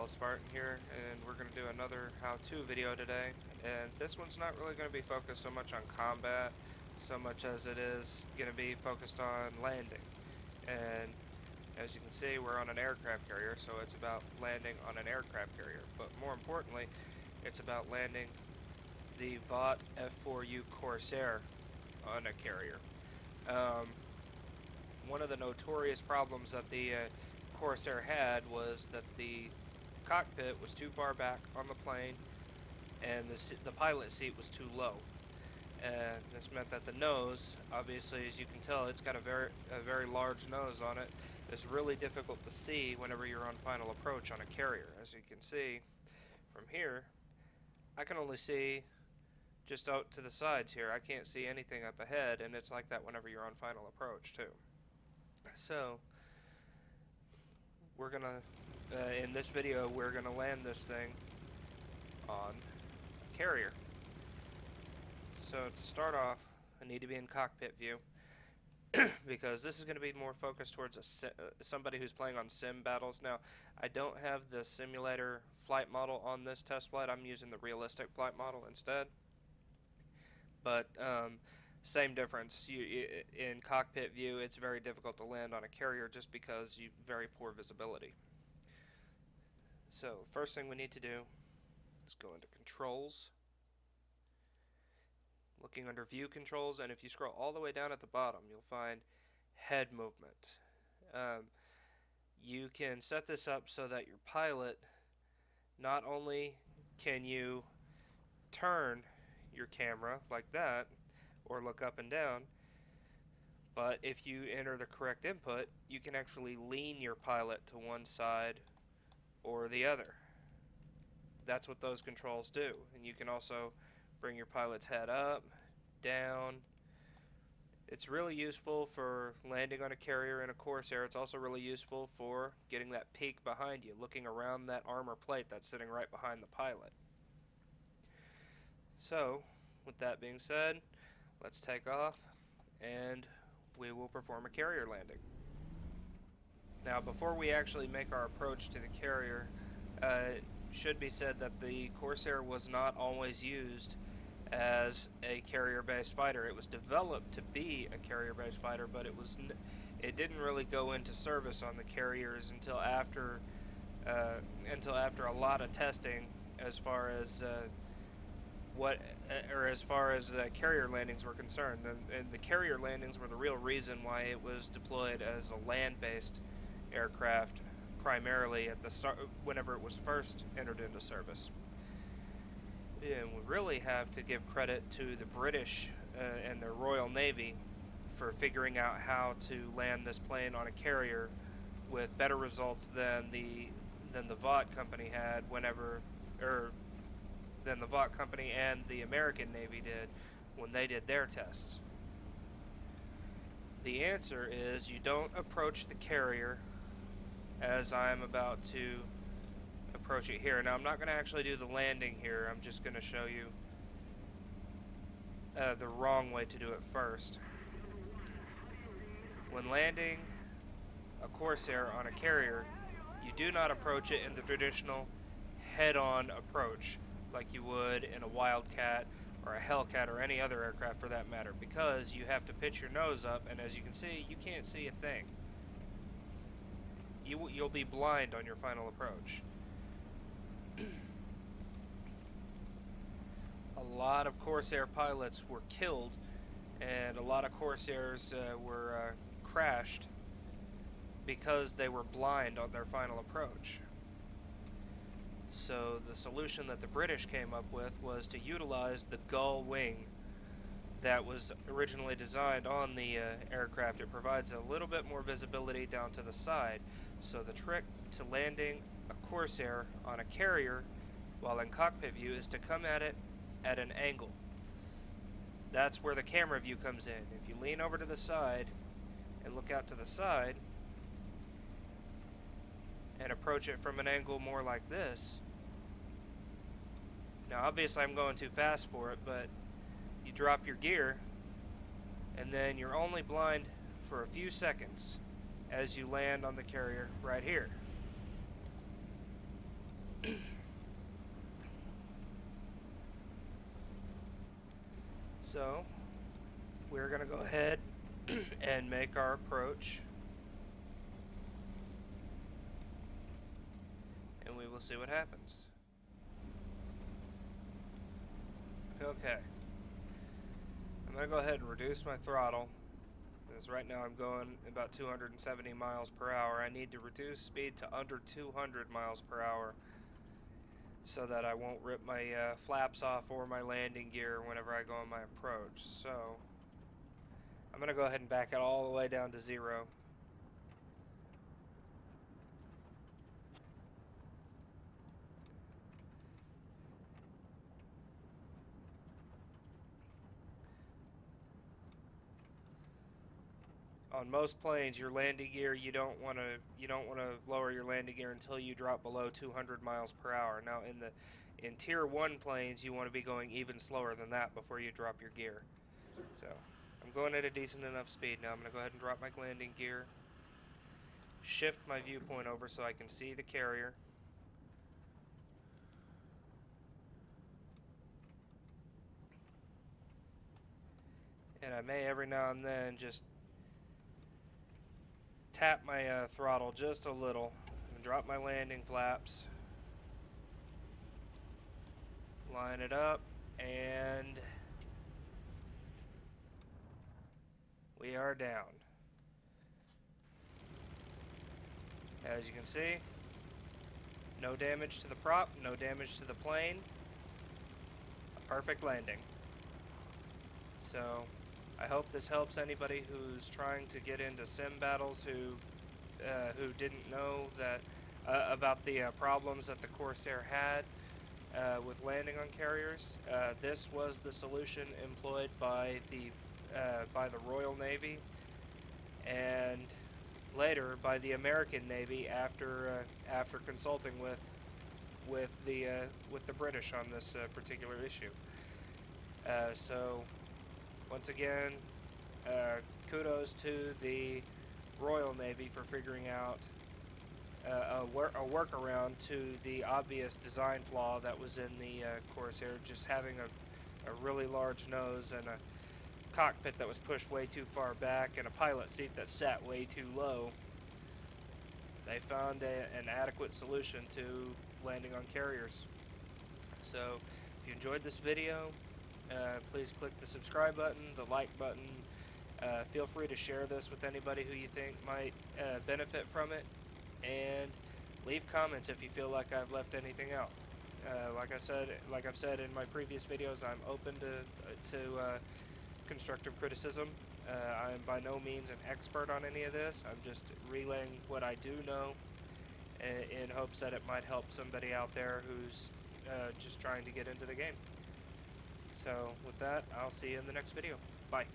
Spartan here, and we're going to do another how-to video today. And this one's not really going to be focused so much on combat, so much as it is going to be focused on landing. And as you can see, we're on an aircraft carrier, so it's about landing on an aircraft carrier. But more importantly, it's about landing the Vought F4U Corsair on a carrier. One of the notorious problems that the Corsair had was that the cockpit was too far back on the plane and the pilot seat was too low. And this meant that the nose, obviously, as you can tell, it's got a very large nose on it. It's really difficult to see whenever you're on final approach on a carrier. As you can see from here, I can only see just out to the sides here. I can't see anything up ahead, and it's like that whenever you're on final approach too. So we're gonna in this video we're gonna land this thing on a carrier. So to start off, I need to be in cockpit view because this is going to be more focused towards somebody who's playing on sim battles. Now, I don't have the simulator flight model on this test flight. I'm using the realistic flight model instead. But same difference. In cockpit view, it's very difficult to land on a carrier just because you very poor visibility. So first thing we need to do is go into controls, looking under view controls, and if you scroll all the way down at the bottom, you'll find head movement. You can set this up so that your pilot, not only can you turn your camera like that or look up and down, but if you enter the correct input, you can actually lean your pilot to one side or the other. That's what those controls do. And you can also bring your pilot's head up, down. It's really useful for landing on a carrier in a Corsair. It's also really useful for getting that peek behind you, looking around that armor plate that's sitting right behind the pilot. So, with that being said, let's take off and we will perform a carrier landing. Now, before we actually make our approach to the carrier, it should be said that the Corsair was not always used as a carrier-based fighter. It was developed to be a carrier-based fighter, but it didn't really go into service on the carriers until after a lot of testing, as far as carrier landings were concerned. And the carrier landings were the real reason why it was deployed as a land-based aircraft, primarily at the start, whenever it was first entered into service. And we really have to give credit to the British and their Royal Navy for figuring out how to land this plane on a carrier with better results than the Vought company had than the Vought company and the American Navy did when they did their tests. The answer is you don't approach the carrier as I'm about to approach it here. Now, I'm not going to actually do the landing here. I'm just going to show you the wrong way to do it first. When landing a Corsair on a carrier, you do not approach it in the traditional head-on approach like you would in a Wildcat or a Hellcat or any other aircraft for that matter, because you have to pitch your nose up, and as you can see, you can't see a thing. You'll be blind on your final approach. A lot of Corsair pilots were killed, and a lot of Corsairs were crashed because they were blind on their final approach. So the solution that the British came up with was to utilize the gull wing that was originally designed on the aircraft. It provides a little bit more visibility down to the side. So the trick to landing a Corsair on a carrier while in cockpit view is to come at it at an angle. That's where the camera view comes in. If you lean over to the side and look out to the side and approach it from an angle more like this. Now, obviously I'm going too fast for it, but you drop your gear and then you're only blind for a few seconds as you land on the carrier right here. So, we're going to go ahead and make our approach. And we will see what happens. Okay. I'm going to go ahead and reduce my throttle. Because right now I'm going about 270 miles per hour. I need to reduce speed to under 200 miles per hour so that I won't rip my flaps off or my landing gear whenever I go on my approach. So I'm going to go ahead and back it all the way down to 0. On most planes, your landing gear, you don't want to lower your landing gear until you drop below 200 miles per hour. Now in tier 1 planes, you want to be going even slower than that before you drop your gear. So I'm going at a decent enough speed now. I'm going to go ahead and drop my landing gear, shift my viewpoint over so I can see the carrier. And I may every now and then just tap my throttle just a little and drop my landing flaps, line it up, and we are down. As you can see, no damage to the prop, no damage to the plane, a perfect landing. So I hope this helps anybody who's trying to get into sim battles who didn't know that about the problems that the Corsair had with landing on carriers. This was the solution employed by the Royal Navy and later by the American Navy after consulting with the British on this particular issue. So once again, kudos to the Royal Navy for figuring out a workaround to the obvious design flaw that was in the Corsair, just having a really large nose and a cockpit that was pushed way too far back and a pilot seat that sat way too low. They found an adequate solution to landing on carriers. So if you enjoyed this video, please click the subscribe button, the like button. Feel free to share this with anybody who you think might benefit from it, and leave comments if you feel like I've left anything out. Like I've said in my previous videos, I'm open to constructive criticism. I'm by no means an expert on any of this. I'm just relaying what I do know in hopes that it might help somebody out there who's just trying to get into the game. So with that, I'll see you in the next video. Bye.